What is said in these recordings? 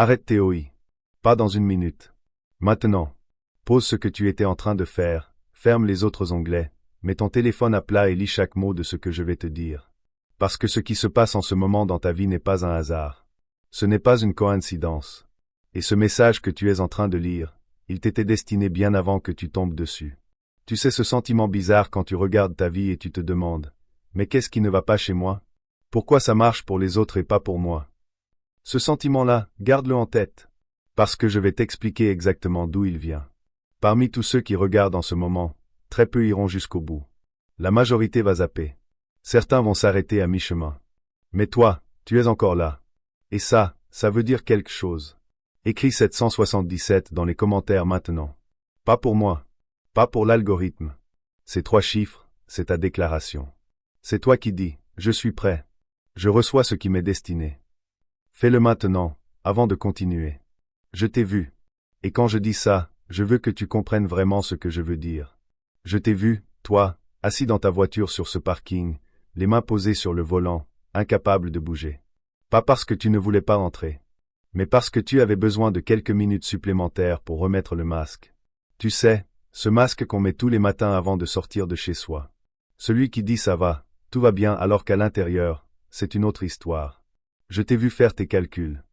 Arrête Théoï. Pas dans une minute. Maintenant. Pose ce que tu étais en train de faire, ferme les autres onglets, mets ton téléphone à plat et lis chaque mot de ce que je vais te dire. Parce que ce qui se passe en ce moment dans ta vie n'est pas un hasard. Ce n'est pas une coïncidence. Et ce message que tu es en train de lire, il t'était destiné bien avant que tu tombes dessus. Tu sais ce sentiment bizarre quand tu regardes ta vie et tu te demandes, mais qu'est-ce qui ne va pas chez moi? Pourquoi ça marche pour les autres et pas pour moi? Ce sentiment-là, garde-le en tête. Parce que je vais t'expliquer exactement d'où il vient. Parmi tous ceux qui regardent en ce moment, très peu iront jusqu'au bout. La majorité va zapper. Certains vont s'arrêter à mi-chemin. Mais toi, tu es encore là. Et ça veut dire quelque chose. Écris 777 dans les commentaires maintenant. Pas pour moi. Pas pour l'algorithme. Ces 3 chiffres, c'est ta déclaration. C'est toi qui dis, je suis prêt. Je reçois ce qui m'est destiné. Fais-le maintenant, avant de continuer. Je t'ai vu. Et quand je dis ça, je veux que tu comprennes vraiment ce que je veux dire. Je t'ai vu, toi, assis dans ta voiture sur ce parking, les mains posées sur le volant, incapable de bouger. Pas parce que tu ne voulais pas entrer, mais parce que tu avais besoin de quelques minutes supplémentaires pour remettre le masque. Tu sais, ce masque qu'on met tous les matins avant de sortir de chez soi. Celui qui dit ça va, tout va bien alors qu'à l'intérieur, c'est une autre histoire. Je t'ai vu faire tes calculs.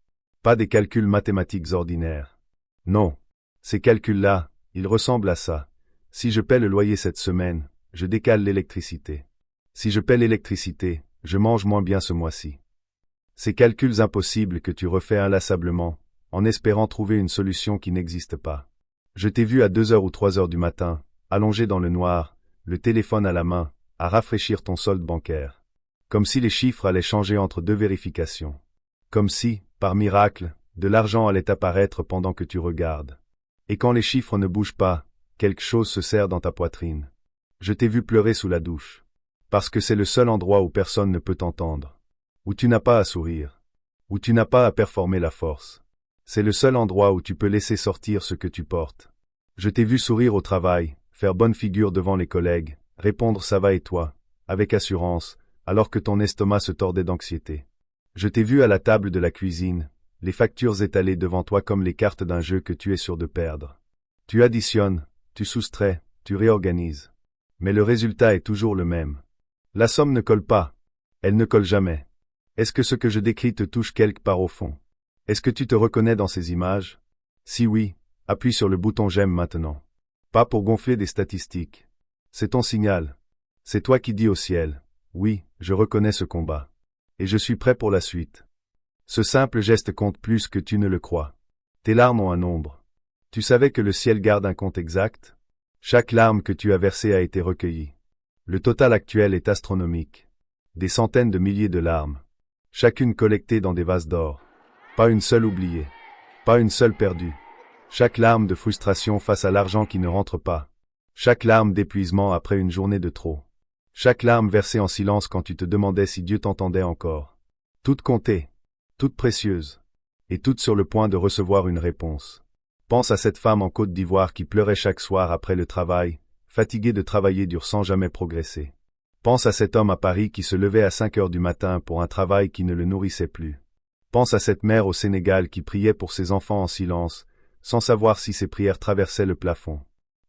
Pas des calculs mathématiques ordinaires. Non. Ces calculs-là, ils ressemblent à ça. Si je paie le loyer cette semaine, je décale l'électricité. Si je paie l'électricité, je mange moins bien ce mois-ci. Ces calculs impossibles que tu refais inlassablement, en espérant trouver une solution qui n'existe pas. Je t'ai vu à 2 heures ou 3 heures du matin, allongé dans le noir, le téléphone à la main, à rafraîchir ton solde bancaire. Comme si les chiffres allaient changer entre 2 vérifications. Comme si, par miracle, de l'argent allait apparaître pendant que tu regardes. Et quand les chiffres ne bougent pas, quelque chose se serre dans ta poitrine. Je t'ai vu pleurer sous la douche. Parce que c'est le seul endroit où personne ne peut t'entendre. Où tu n'as pas à sourire. Où tu n'as pas à performer la force. C'est le seul endroit où tu peux laisser sortir ce que tu portes. Je t'ai vu sourire au travail, faire bonne figure devant les collègues, répondre ça va et toi, avec assurance, alors que ton estomac se tordait d'anxiété. Je t'ai vu à la table de la cuisine, les factures étalées devant toi comme les cartes d'un jeu que tu es sûr de perdre. Tu additionnes, tu soustrais, tu réorganises. Mais le résultat est toujours le même. La somme ne colle pas. Elle ne colle jamais. Est-ce que ce que je décris te touche quelque part au fond? Est-ce que tu te reconnais dans ces images? Si oui, appuie sur le bouton j'aime maintenant. Pas pour gonfler des statistiques. C'est ton signal. C'est toi qui dis au ciel, oui, je reconnais ce combat. Et je suis prêt pour la suite. Ce simple geste compte plus que tu ne le crois. Tes larmes ont un nombre. Tu savais que le ciel garde un compte exact? Chaque larme que tu as versée a été recueillie. Le total actuel est astronomique. Des centaines de milliers de larmes. Chacune collectée dans des vases d'or. Pas une seule oubliée. Pas une seule perdue. Chaque larme de frustration face à l'argent qui ne rentre pas. Chaque larme d'épuisement après une journée de trop. Chaque larme versée en silence quand tu te demandais si Dieu t'entendait encore. Toutes comptées. Toutes précieuses. Et toutes sur le point de recevoir une réponse. Pense à cette femme en Côte d'Ivoire qui pleurait chaque soir après le travail, fatiguée de travailler dur sans jamais progresser. Pense à cet homme à Paris qui se levait à 5 heures du matin pour un travail qui ne le nourrissait plus. Pense à cette mère au Sénégal qui priait pour ses enfants en silence, sans savoir si ses prières traversaient le plafond.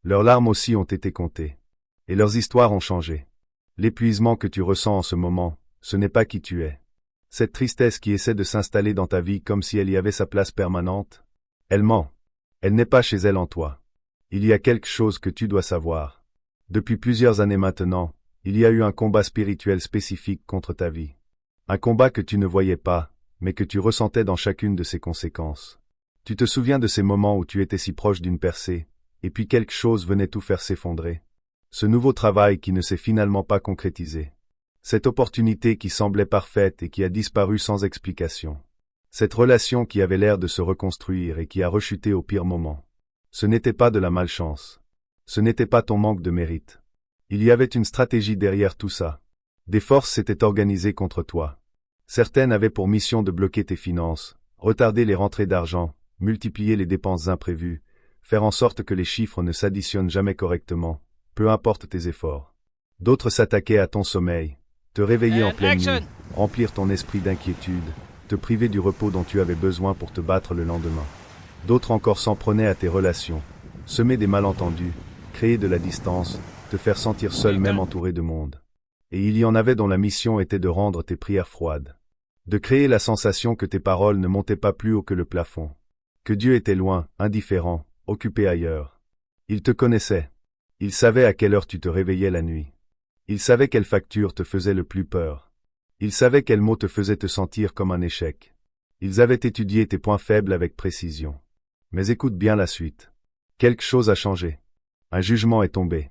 Leurs larmes aussi ont été comptées. Et leurs histoires ont changé. L'épuisement que tu ressens en ce moment, ce n'est pas qui tu es. Cette tristesse qui essaie de s'installer dans ta vie comme si elle y avait sa place permanente, elle ment. Elle n'est pas chez elle en toi. Il y a quelque chose que tu dois savoir. Depuis plusieurs années maintenant, il y a eu un combat spirituel spécifique contre ta vie. Un combat que tu ne voyais pas, mais que tu ressentais dans chacune de ses conséquences. Tu te souviens de ces moments où tu étais si proche d'une percée, et puis quelque chose venait tout faire s'effondrer. Ce nouveau travail qui ne s'est finalement pas concrétisé. Cette opportunité qui semblait parfaite et qui a disparu sans explication. Cette relation qui avait l'air de se reconstruire et qui a rechuté au pire moment. Ce n'était pas de la malchance. Ce n'était pas ton manque de mérite. Il y avait une stratégie derrière tout ça. Des forces s'étaient organisées contre toi. Certaines avaient pour mission de bloquer tes finances, retarder les rentrées d'argent, multiplier les dépenses imprévues, faire en sorte que les chiffres ne s'additionnent jamais correctement, peu importe tes efforts. D'autres s'attaquaient à ton sommeil, te réveiller en pleine nuit, remplir ton esprit d'inquiétude, te priver du repos dont tu avais besoin pour te battre le lendemain. D'autres encore s'en prenaient à tes relations, semer des malentendus, créer de la distance, te faire sentir seul même entouré de monde. Et il y en avait dont la mission était de rendre tes prières froides. De créer la sensation que tes paroles ne montaient pas plus haut que le plafond. Que Dieu était loin, indifférent, occupé ailleurs. Il te connaissait. Il savait à quelle heure tu te réveillais la nuit. Il savait quelle facture te faisait le plus peur. Il savait quel mot te faisait te sentir comme un échec. Ils avaient étudié tes points faibles avec précision. Mais écoute bien la suite. Quelque chose a changé. Un jugement est tombé.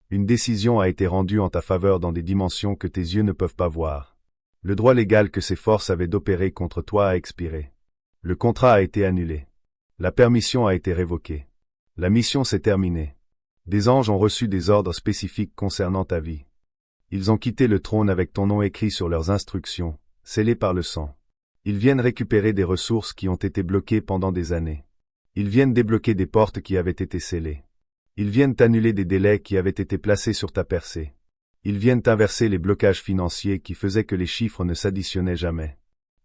Une décision a été rendue en ta faveur dans des dimensions que tes yeux ne peuvent pas voir. Le droit légal que ces forces avaient d'opérer contre toi a expiré. Le contrat a été annulé. La permission a été révoquée. La mission s'est terminée. Des anges ont reçu des ordres spécifiques concernant ta vie. Ils ont quitté le trône avec ton nom écrit sur leurs instructions, scellées par le sang. Ils viennent récupérer des ressources qui ont été bloquées pendant des années. Ils viennent débloquer des portes qui avaient été scellées. Ils viennent annuler des délais qui avaient été placés sur ta percée. Ils viennent inverser les blocages financiers qui faisaient que les chiffres ne s'additionnaient jamais.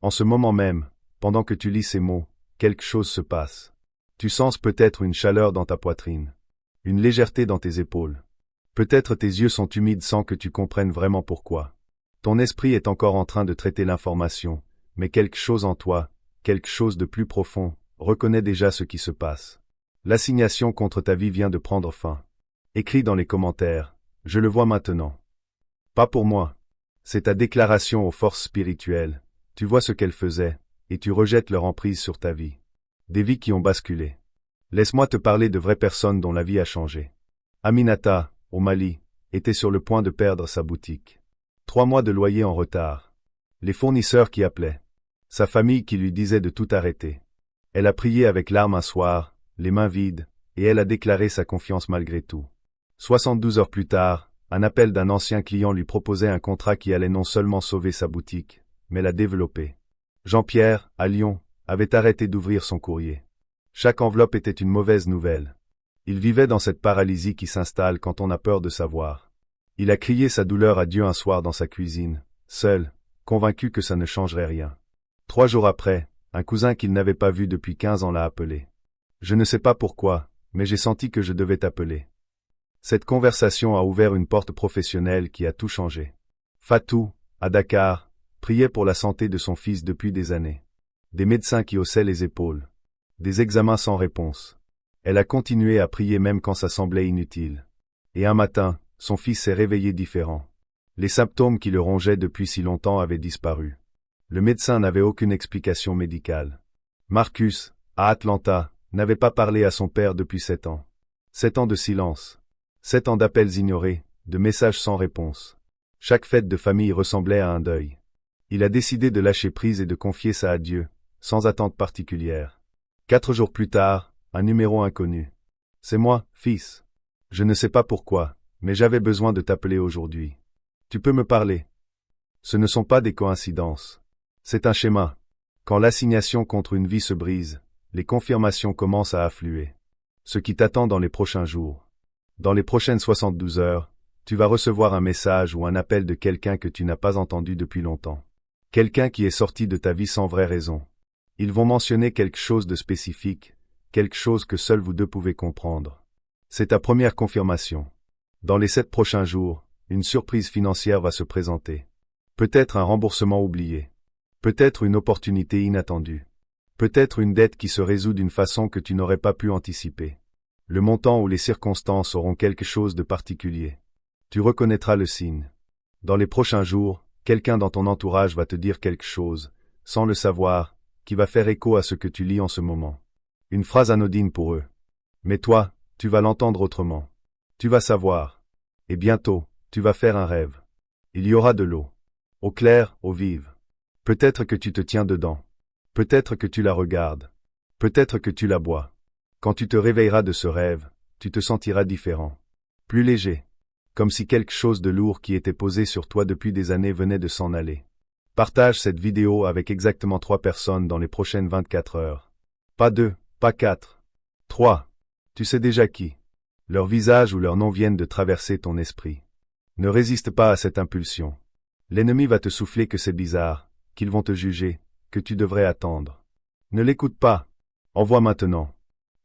En ce moment même, pendant que tu lis ces mots, quelque chose se passe. Tu sens peut-être une chaleur dans ta poitrine, une légèreté dans tes épaules. Peut-être tes yeux sont humides sans que tu comprennes vraiment pourquoi. Ton esprit est encore en train de traiter l'information, mais quelque chose en toi, quelque chose de plus profond, reconnaît déjà ce qui se passe. L'assignation contre ta vie vient de prendre fin. Écris dans les commentaires, je le vois maintenant. Pas pour moi. C'est ta déclaration aux forces spirituelles. Tu vois ce qu'elles faisaient, et tu rejettes leur emprise sur ta vie. Des vies qui ont basculé. Laisse-moi te parler de vraies personnes dont la vie a changé. Aminata, au Mali, était sur le point de perdre sa boutique. 3 mois de loyer en retard. Les fournisseurs qui appelaient. Sa famille qui lui disait de tout arrêter. Elle a prié avec larmes un soir, les mains vides, et elle a déclaré sa confiance malgré tout. 72 heures plus tard, un appel d'un ancien client lui proposait un contrat qui allait non seulement sauver sa boutique, mais la développer. Jean-Pierre, à Lyon, avait arrêté d'ouvrir son courrier. Chaque enveloppe était une mauvaise nouvelle. Il vivait dans cette paralysie qui s'installe quand on a peur de savoir. Il a crié sa douleur à Dieu un soir dans sa cuisine, seul, convaincu que ça ne changerait rien. 3 jours après, un cousin qu'il n'avait pas vu depuis 15 ans l'a appelé. Je ne sais pas pourquoi, mais j'ai senti que je devais t'appeler. Cette conversation a ouvert une porte professionnelle qui a tout changé. Fatou, à Dakar, priait pour la santé de son fils depuis des années. Des médecins qui haussaient les épaules. Des examens sans réponse. Elle a continué à prier même quand ça semblait inutile. Et un matin, son fils s'est réveillé différent. Les symptômes qui le rongeaient depuis si longtemps avaient disparu. Le médecin n'avait aucune explication médicale. Marcus, à Atlanta, n'avait pas parlé à son père depuis 7 ans. 7 ans de silence. 7 ans d'appels ignorés, de messages sans réponse. Chaque fête de famille ressemblait à un deuil. Il a décidé de lâcher prise et de confier ça à Dieu, sans attente particulière. 4 jours plus tard, un numéro inconnu. C'est moi, fils. Je ne sais pas pourquoi, mais j'avais besoin de t'appeler aujourd'hui. Tu peux me parler. Ce ne sont pas des coïncidences. C'est un schéma. Quand l'assignation contre une vie se brise, les confirmations commencent à affluer. Ce qui t'attend dans les prochains jours. Dans les prochaines 72 heures, tu vas recevoir un message ou un appel de quelqu'un que tu n'as pas entendu depuis longtemps. Quelqu'un qui est sorti de ta vie sans vraie raison. Ils vont mentionner quelque chose de spécifique, quelque chose que seuls vous deux pouvez comprendre. C'est ta première confirmation. Dans les 7 prochains jours, une surprise financière va se présenter. Peut-être un remboursement oublié. Peut-être une opportunité inattendue. Peut-être une dette qui se résout d'une façon que tu n'aurais pas pu anticiper. Le montant ou les circonstances auront quelque chose de particulier. Tu reconnaîtras le signe. Dans les prochains jours, quelqu'un dans ton entourage va te dire quelque chose, sans le savoir, qui va faire écho à ce que tu lis en ce moment. Une phrase anodine pour eux. Mais toi, tu vas l'entendre autrement. Tu vas savoir. Et bientôt, tu vas faire un rêve. Il y aura de l'eau. Eau claire, eau vive. Peut-être que tu te tiens dedans. Peut-être que tu la regardes. Peut-être que tu la bois. Quand tu te réveilleras de ce rêve, tu te sentiras différent. Plus léger. Comme si quelque chose de lourd qui était posé sur toi depuis des années venait de s'en aller. Partage cette vidéo avec exactement 3 personnes dans les prochaines 24 heures. Pas 2, pas 4. 3. Tu sais déjà qui. Leur visage ou leur nom viennent de traverser ton esprit. Ne résiste pas à cette impulsion. L'ennemi va te souffler que c'est bizarre, qu'ils vont te juger, que tu devrais attendre. Ne l'écoute pas. Envoie maintenant.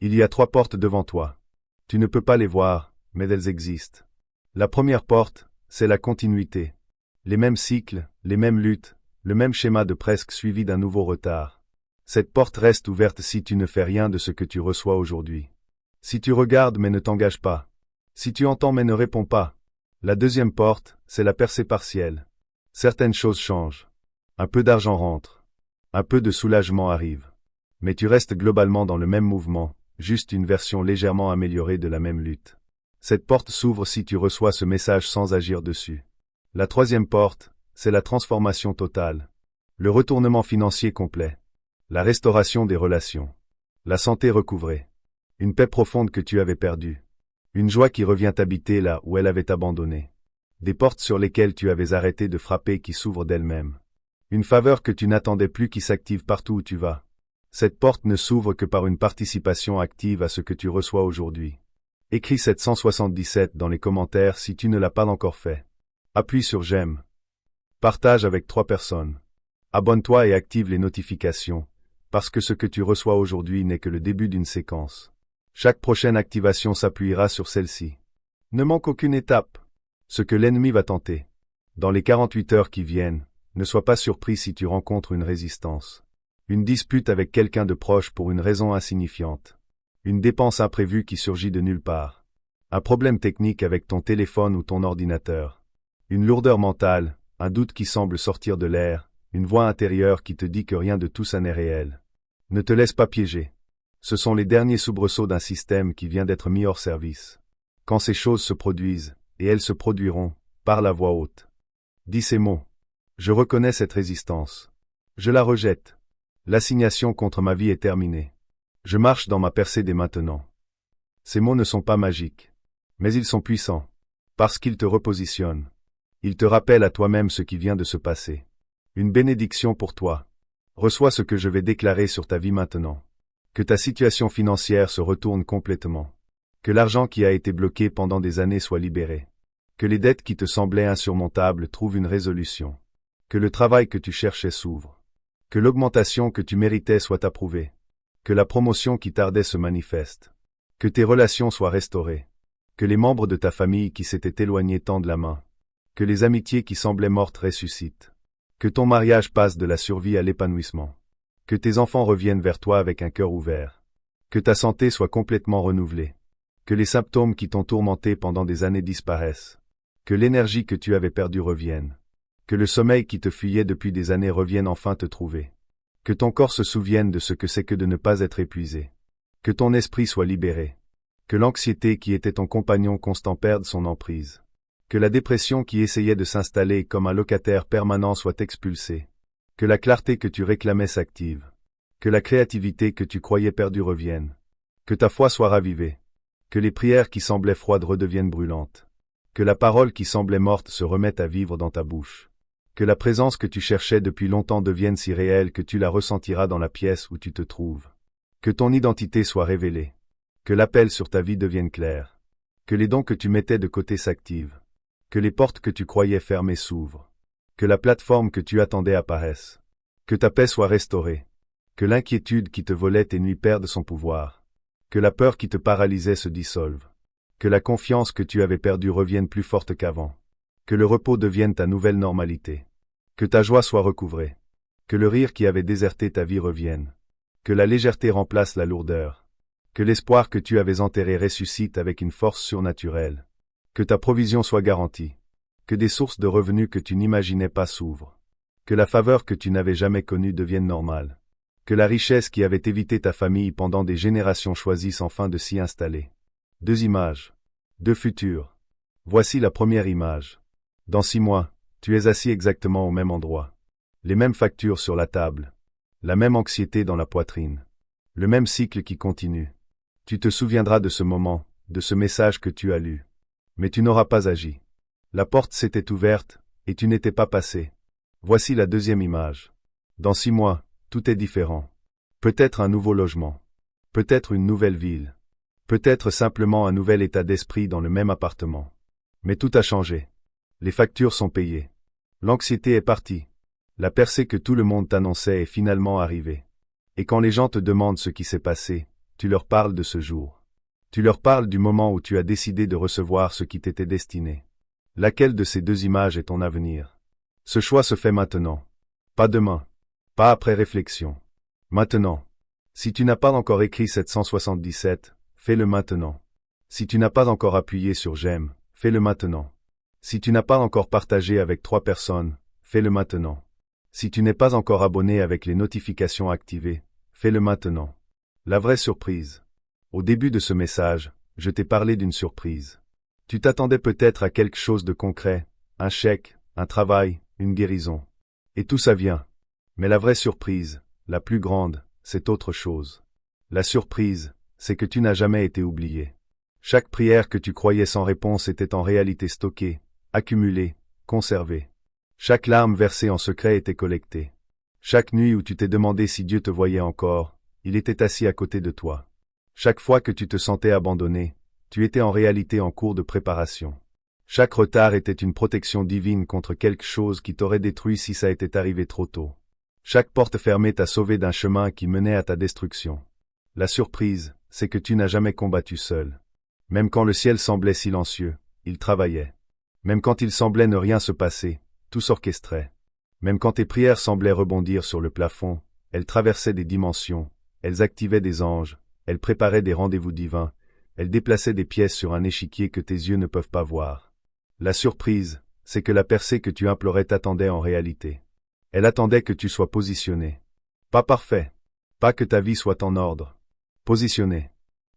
Il y a 3 portes devant toi. Tu ne peux pas les voir, mais elles existent. La première porte, c'est la continuité. Les mêmes cycles, les mêmes luttes, le même schéma de presque suivi d'un nouveau retard. Cette porte reste ouverte si tu ne fais rien de ce que tu reçois aujourd'hui. Si tu regardes mais ne t'engages pas. Si tu entends mais ne réponds pas. La deuxième porte, c'est la percée partielle. Certaines choses changent. Un peu d'argent rentre. Un peu de soulagement arrive. Mais tu restes globalement dans le même mouvement, juste une version légèrement améliorée de la même lutte. Cette porte s'ouvre si tu reçois ce message sans agir dessus. La troisième porte, c'est la transformation totale. Le retournement financier complet. La restauration des relations. La santé recouvrée. Une paix profonde que tu avais perdue. Une joie qui revient habiter là où elle avait abandonné. Des portes sur lesquelles tu avais arrêté de frapper qui s'ouvrent d'elles-mêmes. Une faveur que tu n'attendais plus qui s'active partout où tu vas. Cette porte ne s'ouvre que par une participation active à ce que tu reçois aujourd'hui. Écris 777 dans les commentaires si tu ne l'as pas encore fait. Appuie sur j'aime. Partage avec 3 personnes. Abonne-toi et active les notifications, parce que ce que tu reçois aujourd'hui n'est que le début d'une séquence. Chaque prochaine activation s'appuiera sur celle-ci. Ne manque aucune étape. Ce que l'ennemi va tenter. Dans les 48 heures qui viennent, ne sois pas surpris si tu rencontres une résistance. Une dispute avec quelqu'un de proche pour une raison insignifiante. Une dépense imprévue qui surgit de nulle part. Un problème technique avec ton téléphone ou ton ordinateur. Une lourdeur mentale, un doute qui semble sortir de l'air, une voix intérieure qui te dit que rien de tout ça n'est réel. Ne te laisse pas piéger. Ce sont les derniers soubresauts d'un système qui vient d'être mis hors service. Quand ces choses se produisent, et elles se produiront, parle à voix haute. Dis ces mots. Je reconnais cette résistance. Je la rejette. L'assignation contre ma vie est terminée. Je marche dans ma percée dès maintenant. Ces mots ne sont pas magiques. Mais ils sont puissants. Parce qu'ils te repositionnent. Ils te rappellent à toi-même ce qui vient de se passer. Une bénédiction pour toi. Reçois ce que je vais déclarer sur ta vie maintenant. Que ta situation financière se retourne complètement. Que l'argent qui a été bloqué pendant des années soit libéré. Que les dettes qui te semblaient insurmontables trouvent une résolution. Que le travail que tu cherchais s'ouvre. Que l'augmentation que tu méritais soit approuvée. Que la promotion qui tardait se manifeste. Que tes relations soient restaurées. Que les membres de ta famille qui s'étaient éloignés tendent la main. Que les amitiés qui semblaient mortes ressuscitent. Que ton mariage passe de la survie à l'épanouissement. Que tes enfants reviennent vers toi avec un cœur ouvert. Que ta santé soit complètement renouvelée. Que les symptômes qui t'ont tourmenté pendant des années disparaissent. Que l'énergie que tu avais perdue revienne. Que le sommeil qui te fuyait depuis des années revienne enfin te trouver. Que ton corps se souvienne de ce que c'est que de ne pas être épuisé. Que ton esprit soit libéré. Que l'anxiété qui était ton compagnon constant perde son emprise. Que la dépression qui essayait de s'installer comme un locataire permanent soit expulsée. Que la clarté que tu réclamais s'active. Que la créativité que tu croyais perdue revienne. Que ta foi soit ravivée. Que les prières qui semblaient froides redeviennent brûlantes. Que la parole qui semblait morte se remette à vivre dans ta bouche. Que la présence que tu cherchais depuis longtemps devienne si réelle que tu la ressentiras dans la pièce où tu te trouves. Que ton identité soit révélée. Que l'appel sur ta vie devienne clair. Que les dons que tu mettais de côté s'activent. Que les portes que tu croyais fermées s'ouvrent. Que la plateforme que tu attendais apparaisse. Que ta paix soit restaurée. Que l'inquiétude qui te volait tes nuits perde son pouvoir. Que la peur qui te paralysait se dissolve. Que la confiance que tu avais perdue revienne plus forte qu'avant. Que le repos devienne ta nouvelle normalité. Que ta joie soit recouvrée. Que le rire qui avait déserté ta vie revienne. Que la légèreté remplace la lourdeur. Que l'espoir que tu avais enterré ressuscite avec une force surnaturelle. Que ta provision soit garantie. Que des sources de revenus que tu n'imaginais pas s'ouvrent. Que la faveur que tu n'avais jamais connue devienne normale. Que la richesse qui avait évité ta famille pendant des générations choisisse enfin de s'y installer. 2 images. 2 futurs. Voici la première image. Dans 6 mois, tu es assis exactement au même endroit. Les mêmes factures sur la table. La même anxiété dans la poitrine. Le même cycle qui continue. Tu te souviendras de ce moment, de ce message que tu as lu. Mais tu n'auras pas agi. La porte s'était ouverte, et tu n'étais pas passé. Voici la deuxième image. Dans 6 mois, tout est différent. Peut-être un nouveau logement. Peut-être une nouvelle ville. Peut-être simplement un nouvel état d'esprit dans le même appartement. Mais tout a changé. Les factures sont payées. L'anxiété est partie. La percée que tout le monde t'annonçait est finalement arrivée. Et quand les gens te demandent ce qui s'est passé, tu leur parles de ce jour. Tu leur parles du moment où tu as décidé de recevoir ce qui t'était destiné. Laquelle de ces deux images est ton avenir? Ce choix se fait maintenant. Pas demain. Pas après réflexion. Maintenant. Si tu n'as pas encore écrit 777, fais-le maintenant. Si tu n'as pas encore appuyé sur j'aime, fais-le maintenant. Si tu n'as pas encore partagé avec 3 personnes, fais-le maintenant. Si tu n'es pas encore abonné avec les notifications activées, fais-le maintenant. La vraie surprise. Au début de ce message, je t'ai parlé d'une surprise. Tu t'attendais peut-être à quelque chose de concret, un chèque, un travail, une guérison. Et tout ça vient. Mais la vraie surprise, la plus grande, c'est autre chose. La surprise, c'est que tu n'as jamais été oublié. Chaque prière que tu croyais sans réponse était en réalité stockée, accumulée, conservée. Chaque larme versée en secret était collectée. Chaque nuit où tu t'es demandé si Dieu te voyait encore, il était assis à côté de toi. Chaque fois que tu te sentais abandonné, tu étais en réalité en cours de préparation. Chaque retard était une protection divine contre quelque chose qui t'aurait détruit si ça était arrivé trop tôt. Chaque porte fermée t'a sauvé d'un chemin qui menait à ta destruction. La surprise, c'est que tu n'as jamais combattu seul. Même quand le ciel semblait silencieux, il travaillait. Même quand il semblait ne rien se passer, tout s'orchestrait. Même quand tes prières semblaient rebondir sur le plafond, elles traversaient des dimensions, elles activaient des anges, elles préparaient des rendez-vous divins, elles déplaçaient des pièces sur un échiquier que tes yeux ne peuvent pas voir. La surprise, c'est que la percée que tu implorais t'attendait en réalité. Elle attendait que tu sois positionné. Pas parfait. Pas que ta vie soit en ordre. Positionné.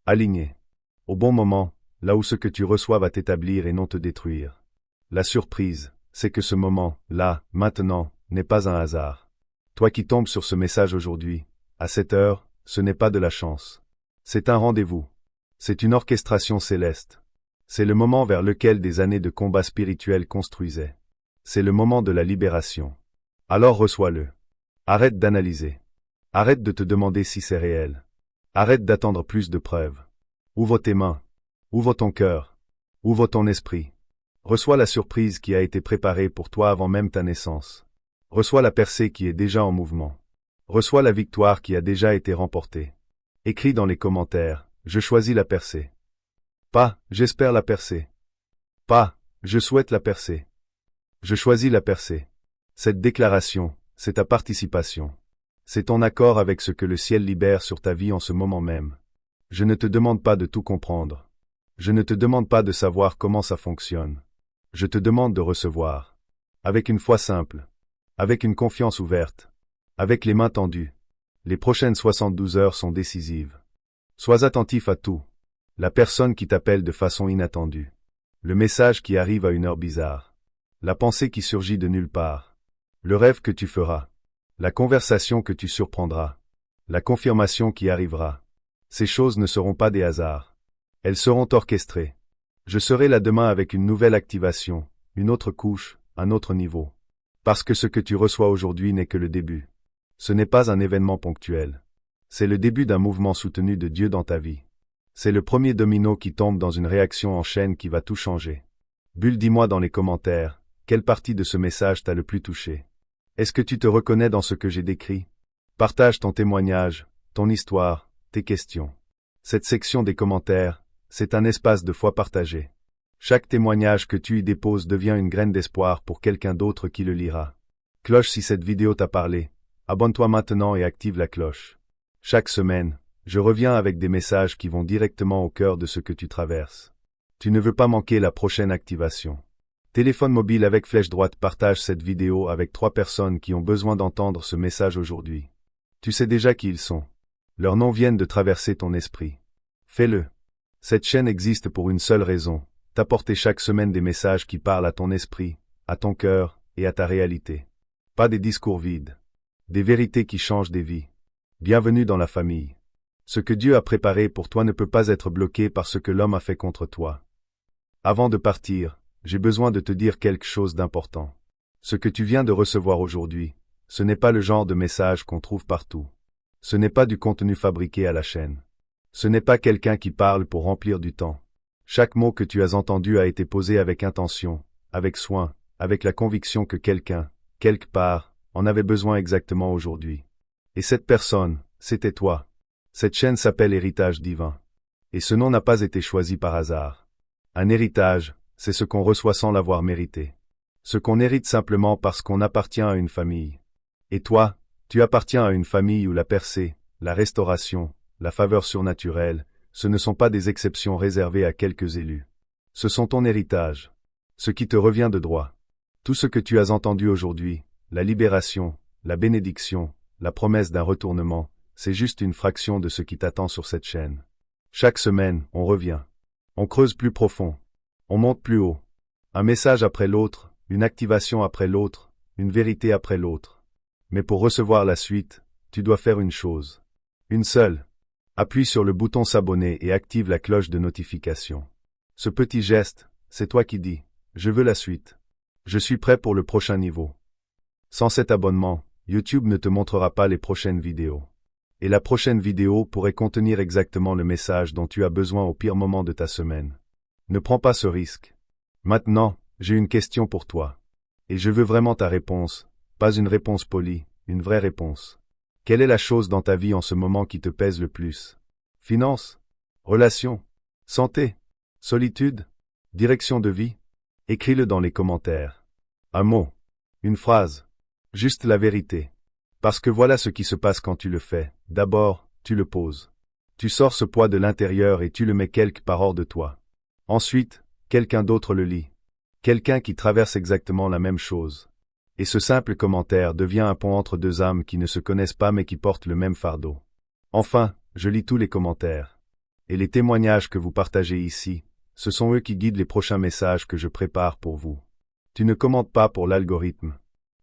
Aligné. Au bon moment, là où ce que tu reçois va t'établir et non te détruire. La surprise, c'est que ce moment, là, maintenant, n'est pas un hasard. Toi qui tombes sur ce message aujourd'hui, à cette heure, ce n'est pas de la chance. C'est un rendez-vous. C'est une orchestration céleste. C'est le moment vers lequel des années de combat spirituel construisaient. C'est le moment de la libération. Alors reçois-le. Arrête d'analyser. Arrête de te demander si c'est réel. Arrête d'attendre plus de preuves. Ouvre tes mains. Ouvre ton cœur. Ouvre ton esprit. Reçois la surprise qui a été préparée pour toi avant même ta naissance. Reçois la percée qui est déjà en mouvement. Reçois la victoire qui a déjà été remportée. Écris dans les commentaires, je choisis la percée. Pas, j'espère la percée. Pas, je souhaite la percée. Je choisis la percée. Cette déclaration, c'est ta participation. C'est ton accord avec ce que le ciel libère sur ta vie en ce moment même. Je ne te demande pas de tout comprendre. Je ne te demande pas de savoir comment ça fonctionne. Je te demande de recevoir. Avec une foi simple. Avec une confiance ouverte. Avec les mains tendues. Les prochaines 72 heures sont décisives. Sois attentif à tout. La personne qui t'appelle de façon inattendue. Le message qui arrive à une heure bizarre. La pensée qui surgit de nulle part. Le rêve que tu feras. La conversation que tu surprendras. La confirmation qui arrivera. Ces choses ne seront pas des hasards. Elles seront orchestrées. Je serai là demain avec une nouvelle activation, une autre couche, un autre niveau. Parce que ce que tu reçois aujourd'hui n'est que le début. Ce n'est pas un événement ponctuel. C'est le début d'un mouvement soutenu de Dieu dans ta vie. C'est le premier domino qui tombe dans une réaction en chaîne qui va tout changer. Bulle, dis-moi dans les commentaires, quelle partie de ce message t'a le plus touché? Est-ce que tu te reconnais dans ce que j'ai décrit? Partage ton témoignage, ton histoire, tes questions. Cette section des commentaires, c'est un espace de foi partagé. Chaque témoignage que tu y déposes devient une graine d'espoir pour quelqu'un d'autre qui le lira. Cloche si cette vidéo t'a parlé. Abonne-toi maintenant et active la cloche. Chaque semaine, je reviens avec des messages qui vont directement au cœur de ce que tu traverses. Tu ne veux pas manquer la prochaine activation. Téléphone mobile avec flèche droite, partage cette vidéo avec 3 personnes qui ont besoin d'entendre ce message aujourd'hui. Tu sais déjà qui ils sont. Leurs noms viennent de traverser ton esprit. Fais-le. Cette chaîne existe pour une seule raison, t'apporter chaque semaine des messages qui parlent à ton esprit, à ton cœur et à ta réalité. Pas des discours vides. Des vérités qui changent des vies. Bienvenue dans la famille. Ce que Dieu a préparé pour toi ne peut pas être bloqué par ce que l'homme a fait contre toi. Avant de partir, j'ai besoin de te dire quelque chose d'important. Ce que tu viens de recevoir aujourd'hui, ce n'est pas le genre de message qu'on trouve partout. Ce n'est pas du contenu fabriqué à la chaîne. Ce n'est pas quelqu'un qui parle pour remplir du temps. Chaque mot que tu as entendu a été posé avec intention, avec soin, avec la conviction que quelqu'un, quelque part, en avait besoin exactement aujourd'hui. Et cette personne, c'était toi. Cette chaîne s'appelle Héritage divin. Et ce nom n'a pas été choisi par hasard. Un héritage, c'est ce qu'on reçoit sans l'avoir mérité. Ce qu'on hérite simplement parce qu'on appartient à une famille. Et toi, tu appartiens à une famille où la percée, la restauration, la faveur surnaturelle, ce ne sont pas des exceptions réservées à quelques élus. Ce sont ton héritage. Ce qui te revient de droit. Tout ce que tu as entendu aujourd'hui, la libération, la bénédiction, la promesse d'un retournement, c'est juste une fraction de ce qui t'attend sur cette chaîne. Chaque semaine, on revient. On creuse plus profond. On monte plus haut. Un message après l'autre, une activation après l'autre, une vérité après l'autre. Mais pour recevoir la suite, tu dois faire une chose. Une seule. Appuie sur le bouton s'abonner et active la cloche de notification. Ce petit geste, c'est toi qui dis « Je veux la suite. Je suis prêt pour le prochain niveau ». Sans cet abonnement, YouTube ne te montrera pas les prochaines vidéos. Et la prochaine vidéo pourrait contenir exactement le message dont tu as besoin au pire moment de ta semaine. Ne prends pas ce risque. Maintenant, j'ai une question pour toi. Et je veux vraiment ta réponse, pas une réponse polie, une vraie réponse. Quelle est la chose dans ta vie en ce moment qui te pèse le plus? Finances? Relations? Santé? Solitude? Direction de vie? Écris-le dans les commentaires. Un mot. Une phrase. Juste la vérité. Parce que voilà ce qui se passe quand tu le fais. D'abord, tu le poses. Tu sors ce poids de l'intérieur et tu le mets quelque part hors de toi. Ensuite, quelqu'un d'autre le lit. Quelqu'un qui traverse exactement la même chose. Et ce simple commentaire devient un pont entre deux âmes qui ne se connaissent pas mais qui portent le même fardeau. Enfin, je lis tous les commentaires. Et les témoignages que vous partagez ici, ce sont eux qui guident les prochains messages que je prépare pour vous. Tu ne commentes pas pour l'algorithme.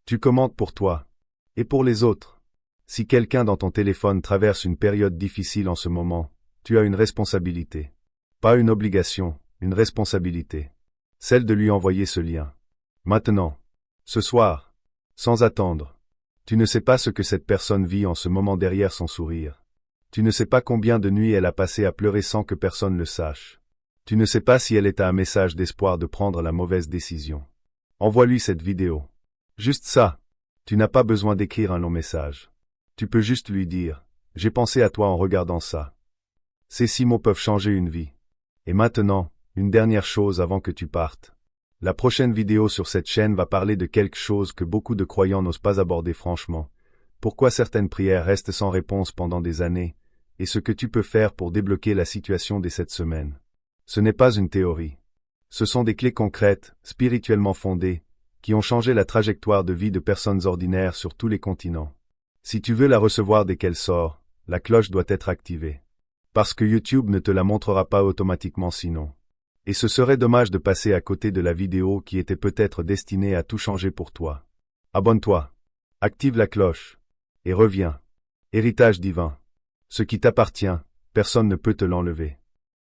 Tu commentes pour toi. Et pour les autres. Si quelqu'un dans ton téléphone traverse une période difficile en ce moment, tu as une responsabilité. Pas une obligation, une responsabilité. Celle de lui envoyer ce lien. Maintenant. Ce soir. Sans attendre. Tu ne sais pas ce que cette personne vit en ce moment derrière son sourire. Tu ne sais pas combien de nuits elle a passé à pleurer sans que personne le sache. Tu ne sais pas si elle est à un message d'espoir de prendre la mauvaise décision. Envoie-lui cette vidéo. Juste ça. Tu n'as pas besoin d'écrire un long message. Tu peux juste lui dire « J'ai pensé à toi en regardant ça ». Ces 6 mots peuvent changer une vie. Et maintenant, une dernière chose avant que tu partes. La prochaine vidéo sur cette chaîne va parler de quelque chose que beaucoup de croyants n'osent pas aborder franchement. Pourquoi certaines prières restent sans réponse pendant des années, et ce que tu peux faire pour débloquer la situation dès cette semaine. Ce n'est pas une théorie. Ce sont des clés concrètes, spirituellement fondées, qui ont changé la trajectoire de vie de personnes ordinaires sur tous les continents. Si tu veux la recevoir dès qu'elle sort, la cloche doit être activée. Parce que YouTube ne te la montrera pas automatiquement sinon. Et ce serait dommage de passer à côté de la vidéo qui était peut-être destinée à tout changer pour toi. Abonne-toi. Active la cloche. Et reviens. Héritage divin. Ce qui t'appartient, personne ne peut te l'enlever.